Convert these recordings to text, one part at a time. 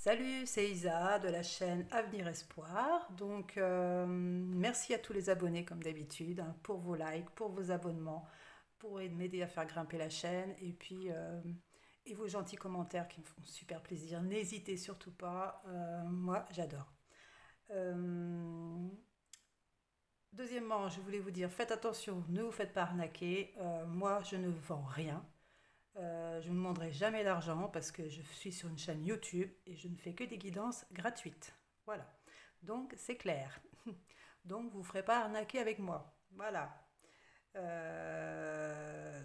Salut, c'est Isa de la chaîne Avenir Espoir. Donc, merci à tous les abonnés comme d'habitude hein, pour vos likes, pour vos abonnements, pour m'aider à faire grimper la chaîne et vos gentils commentaires qui me font super plaisir. N'hésitez surtout pas, moi j'adore. Euh, Deuxièmement, je voulais vous dire, faites attention, ne vous faites pas arnaquer. Moi, je ne vends rien. Je ne demanderai jamais d'argent parce que je suis sur une chaîne YouTube et je ne fais que des guidances gratuites. Voilà. Donc c'est clair. Donc vous ne ferez pas arnaquer avec moi. Voilà. Euh,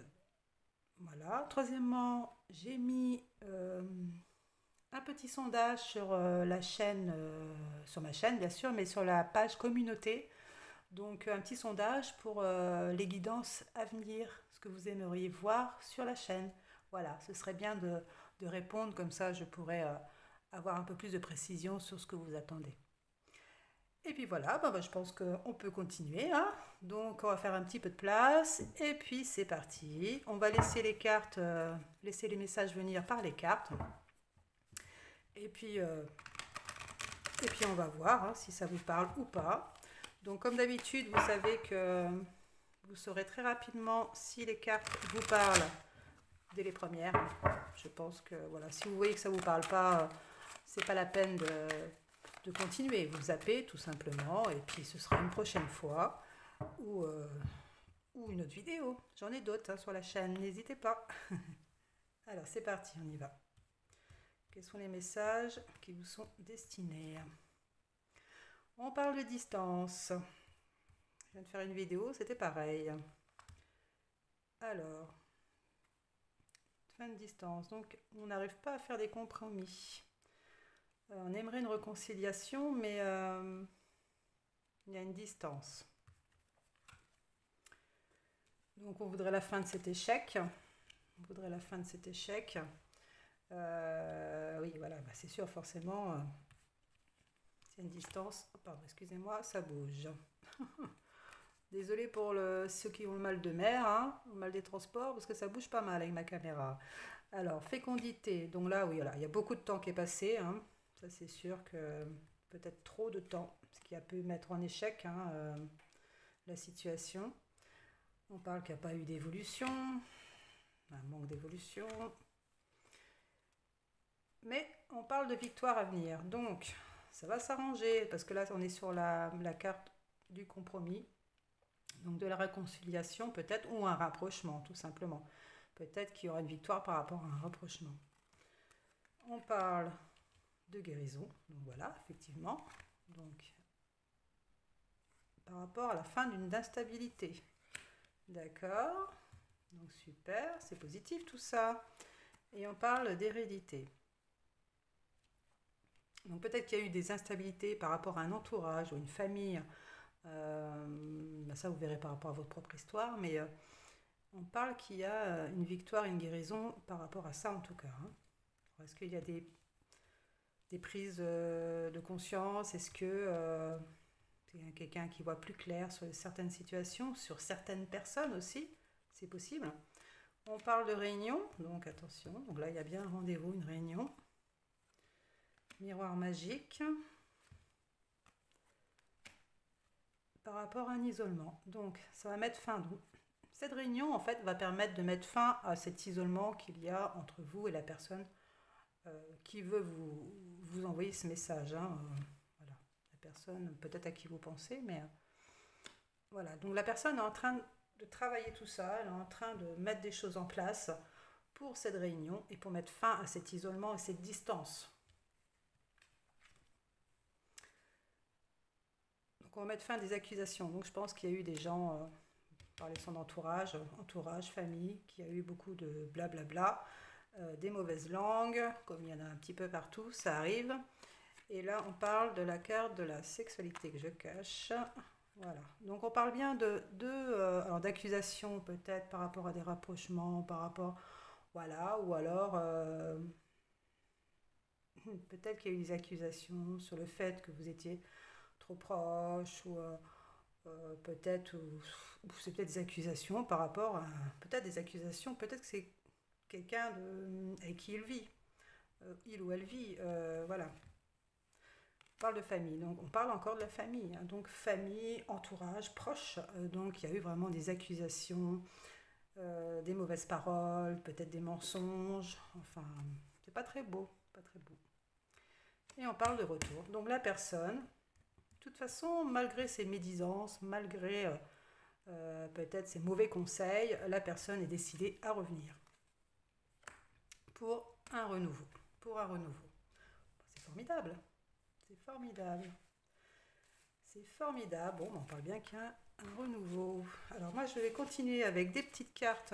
voilà. Troisièmement, j'ai mis un petit sondage sur la chaîne, sur ma chaîne bien sûr, mais sur la page communauté. Donc un petit sondage pour les guidances à venir, ce que vous aimeriez voir sur la chaîne. Voilà, ce serait bien de répondre, comme ça je pourrais avoir un peu plus de précision sur ce que vous attendez. Et puis voilà, je pense qu'on peut continuer, hein. Donc on va faire un petit peu de place et puis c'est parti. On va laisser les cartes, laisser les messages venir par les cartes. Et puis, euh, et puis on va voir hein, si ça vous parle ou pas. Donc comme d'habitude, vous savez que vous saurez très rapidement si les cartes vous parlent dès les premières. Je pense que voilà, si vous voyez que ça ne vous parle pas, c'est pas la peine de continuer. Vous zappez tout simplement et puis ce sera une prochaine fois ou une autre vidéo. J'en ai d'autres hein, sur la chaîne, n'hésitez pas. Alors c'est parti, on y va. Quels sont les messages qui vous sont destinés? On parle de distance. Je viens de faire une vidéo, c'était pareil. Alors, fin de distance. Donc, on n'arrive pas à faire des compromis. On aimerait une réconciliation, mais il y a une distance. Donc, on voudrait la fin de cet échec. On voudrait la fin de cet échec. Oui, voilà, c'est sûr, forcément, c'est une distance. Oh, pardon, excusez-moi, ça bouge. Désolée pour ceux qui ont le mal de mer, hein, le mal des transports, parce que ça bouge pas mal avec ma caméra. Alors, fécondité. Donc là, oui, voilà, il y a beaucoup de temps qui est passé. Hein. Ça, c'est sûr que peut-être trop de temps, ce qui a pu mettre en échec hein, la situation. On parle qu'il n'y a pas eu d'évolution, un manque d'évolution. Mais on parle de victoire à venir. Donc, ça va s'arranger, parce que là, on est sur la carte du compromis. Donc de la réconciliation peut-être, ou un rapprochement tout simplement. Peut-être qu'il y aura une victoire par rapport à un rapprochement. On parle de guérison, donc voilà, effectivement. Donc par rapport à la fin d'une instabilité. D'accord, donc super, c'est positif tout ça. Et on parle d'hérédité. Donc peut-être qu'il y a eu des instabilités par rapport à un entourage ou une famille. Ça vous verrez par rapport à votre propre histoire, mais on parle qu'il y a une victoire, une guérison par rapport à ça en tout cas. Hein. Est-ce qu'il y a des prises de conscience? Est-ce que c'est quelqu'un qui voit plus clair sur certaines situations, sur certaines personnes aussi? C'est possible. On parle de réunion, donc attention. Donc là, il y a bien un rendez-vous, une réunion. Miroir magique. Par rapport à un isolement. Donc, ça va mettre fin. Donc, cette réunion, en fait, va permettre de mettre fin à cet isolement qu'il y a entre vous et la personne qui veut vous envoyer ce message. Hein. Voilà. La personne, peut-être à qui vous pensez, mais voilà. Donc, la personne est en train de travailler tout ça. Elle est en train de mettre des choses en place pour cette réunion et pour mettre fin à cet isolement et cette distance. Donc, on va mettre fin à des accusations. Donc, je pense qu'il y a eu des gens... parler de son entourage, famille, qui a eu beaucoup de blablabla, des mauvaises langues, comme il y en a un petit peu partout, ça arrive. Et là, on parle de la carte de la sexualité que je cache. Voilà. Donc, on parle bien d'accusations peut-être par rapport à des rapprochements, par rapport, voilà, ou alors peut-être qu'il y a eu des accusations sur le fait que vous étiez trop proche ou peut-être ou c'est peut-être des accusations par rapport à peut-être des accusations, peut-être que c'est quelqu'un avec qui il vit. il ou elle vit. Voilà. On parle de famille, donc on parle encore de la famille, hein. Donc famille, entourage, proche. Donc il y a eu vraiment des accusations, des mauvaises paroles, peut-être des mensonges. Enfin, c'est pas très beau, pas très beau. Et on parle de retour. Donc la personne, de toute façon, malgré ses médisances, malgré peut-être ses mauvais conseils, la personne est décidée à revenir pour un renouveau. Pour un renouveau. C'est formidable. C'est formidable. C'est formidable. Bon, on parle bien qu'il y a un renouveau. Alors moi, je vais continuer avec des petites cartes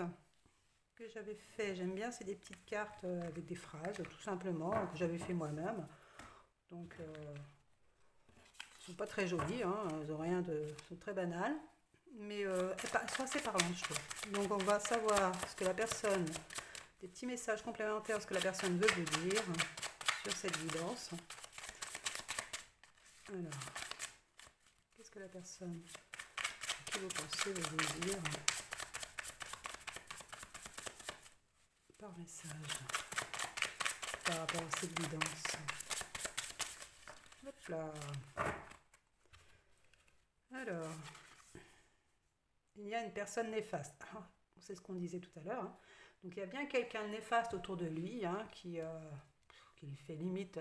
que j'avais fait. J'aime bien, c'est des petites cartes avec des phrases, tout simplement, que j'avais fait moi-même. Donc, elles sont pas très jolies, hein, elles ont rien de, sont très banales, mais elles sont assez parlantes, je trouve. Donc, on va savoir ce que la personne, des petits messages complémentaires, ce que la personne veut vous dire sur cette guidance. Alors, qu'est-ce que la personne qui vous pensez veut vous dire par message par rapport à cette guidance? Hop là. Alors, il y a une personne néfaste. C'est ce qu'on disait tout à l'heure, hein. Donc il y a bien quelqu'un de néfaste autour de lui, hein, qui lui fait limite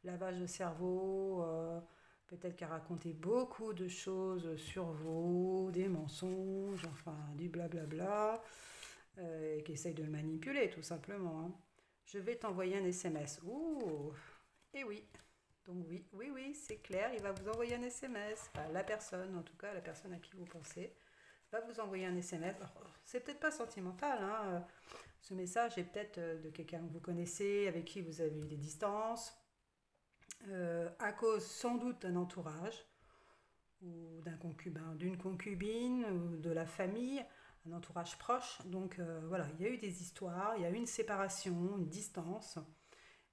lavage de cerveau, peut-être qu'il a raconté beaucoup de choses sur vous, des mensonges, enfin du blablabla, et qui essaye de le manipuler tout simplement, hein. Je vais t'envoyer un SMS. Ouh, et oui. Donc oui, c'est clair, il va vous envoyer un SMS. Enfin, la personne, en tout cas, la personne à qui vous pensez, va vous envoyer un SMS. C'est peut-être pas sentimental, hein. Ce message est peut-être de quelqu'un que vous connaissez, avec qui vous avez eu des distances, à cause sans doute d'un entourage, ou d'un concubin, d'une concubine, ou de la famille, un entourage proche. Donc voilà, il y a eu des histoires, il y a eu une séparation, une distance.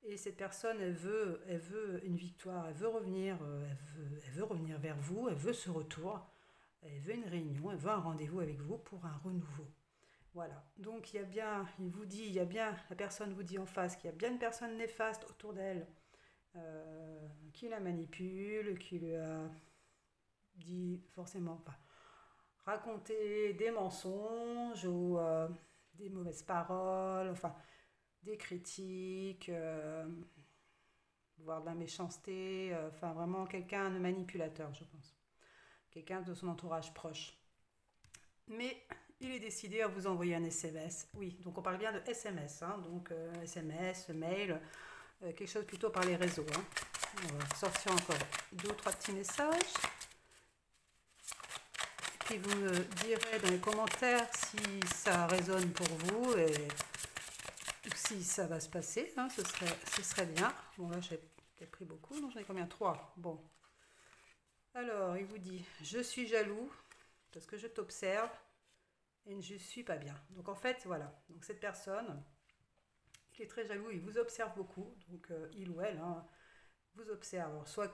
Et cette personne, elle veut une victoire, elle veut revenir vers vous, elle veut ce retour, elle veut une réunion, elle veut un rendez-vous avec vous pour un renouveau. Voilà. Donc il y a bien, la personne vous dit en face qu'il y a bien une personne néfaste autour d'elle, qui la manipule, qui lui a dit forcément, enfin, raconté des mensonges ou des mauvaises paroles, enfin des critiques, voire de la méchanceté, enfin vraiment quelqu'un de manipulateur, je pense. Quelqu'un de son entourage proche. Mais il est décidé à vous envoyer un SMS. Oui, donc on parle bien de SMS, hein, donc SMS, mail, quelque chose plutôt par les réseaux, hein. On va sortir encore 2 ou 3 petits messages. Puis vous me direz dans les commentaires si ça résonne pour vous et si ça va se passer, hein, ce serait bien. Bon, là, j'ai peut-être pris beaucoup, donc j'en ai combien? 3. Bon. Alors, il vous dit, je suis jaloux parce que je t'observe et je ne suis pas bien. Donc, en fait, voilà. Donc, cette personne, il est très jaloux, il vous observe beaucoup. Donc, il ou elle, hein, vous observe. Alors, soit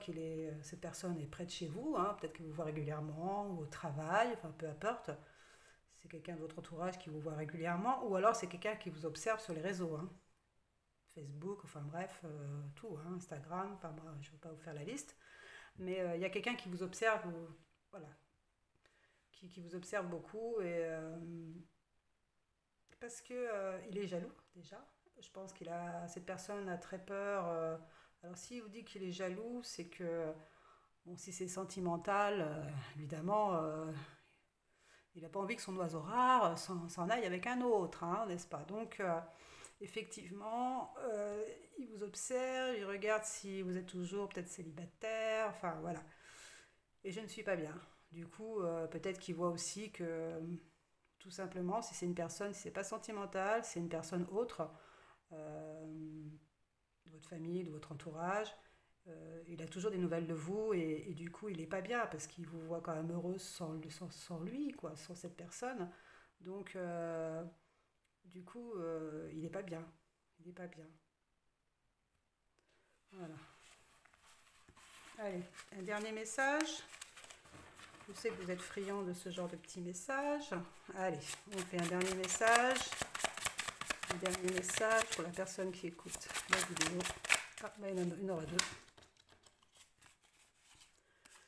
cette personne est près de chez vous, hein, peut-être qu'il vous voit régulièrement, ou au travail, enfin, peu importe. C'est quelqu'un de votre entourage qui vous voit régulièrement, ou alors c'est quelqu'un qui vous observe sur les réseaux, hein. Facebook, enfin bref, tout, hein, Instagram, enfin moi, je ne vais pas vous faire la liste, mais il y a quelqu'un qui vous observe, voilà, qui vous observe beaucoup, et parce que il est jaloux déjà. Je pense cette personne a très peur. Alors s'il vous dit qu'il est jaloux, c'est que, bon, si c'est sentimental, évidemment, il n'a pas envie que son oiseau rare s'en aille avec un autre, hein, n'est-ce pas? Donc, effectivement, il vous observe, il regarde si vous êtes toujours peut-être célibataire, enfin voilà. Et je ne suis pas bien. Du coup, peut-être qu'il voit aussi que, tout simplement, si c'est une personne, si c'est pas sentimental, c'est une personne autre, de votre famille, de votre entourage, il a toujours des nouvelles de vous et du coup il n'est pas bien parce qu'il vous voit quand même heureuse sans lui, quoi, sans cette personne. Donc du coup il n'est pas bien. Il n'est pas bien. Voilà. Allez, un dernier message. Je sais que vous êtes friand de ce genre de petits messages. Allez, on fait un dernier message. Le dernier message pour la personne qui écoute la vidéo. Ah, bah, il y en aura deux.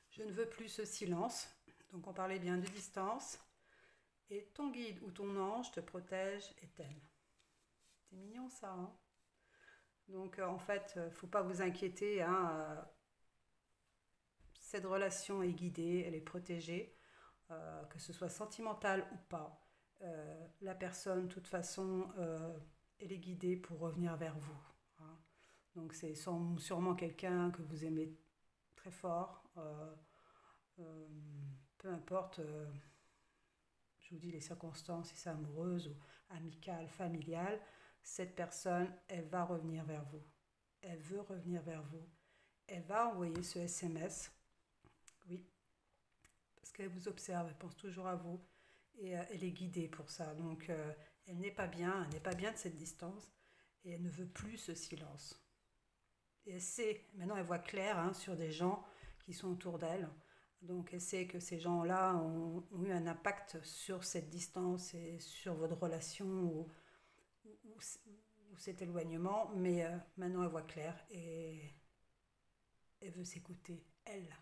Je ne veux plus ce silence. Donc on parlait bien de distance. Et ton guide ou ton ange te protège et t'aime. C'est mignon ça, hein? Donc en fait, il ne faut pas vous inquiéter, hein, cette relation est guidée, elle est protégée, que ce soit sentimental ou pas. La personne, de toute façon, elle est guidée pour revenir vers vous, hein. Donc c'est sûrement quelqu'un que vous aimez très fort. Euh, Peu importe, je vous dis les circonstances, si c'est amoureuse ou amicale, familiale, cette personne, elle va revenir vers vous. Elle veut revenir vers vous. Elle va envoyer ce SMS. Oui, parce qu'elle vous observe, elle pense toujours à vous et elle est guidée pour ça. Donc elle n'est pas bien, elle n'est pas bien de cette distance et elle ne veut plus ce silence. Et elle sait, maintenant elle voit clair, hein, sur des gens qui sont autour d'elle. Donc elle sait que ces gens-là ont eu un impact sur cette distance et sur votre relation ou cet éloignement, mais maintenant elle voit clair et elle veut s'écouter, elle.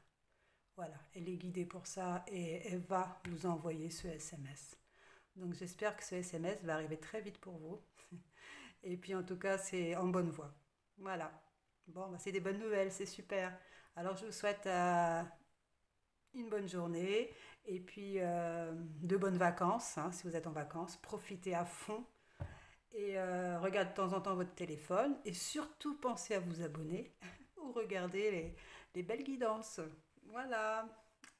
Voilà, elle est guidée pour ça et elle va vous envoyer ce SMS. Donc j'espère que ce SMS va arriver très vite pour vous. Et puis en tout cas, c'est en bonne voie. Voilà. Bon, bah, c'est des bonnes nouvelles, c'est super. Alors je vous souhaite une bonne journée et puis de bonnes vacances, hein, si vous êtes en vacances. Profitez à fond et regardez de temps en temps votre téléphone et surtout pensez à vous abonner ou regarder les belles guidances. Voilà.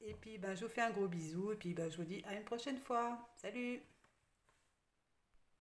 Et puis ben, je vous fais un gros bisou et puis ben, je vous dis à une prochaine fois. Salut!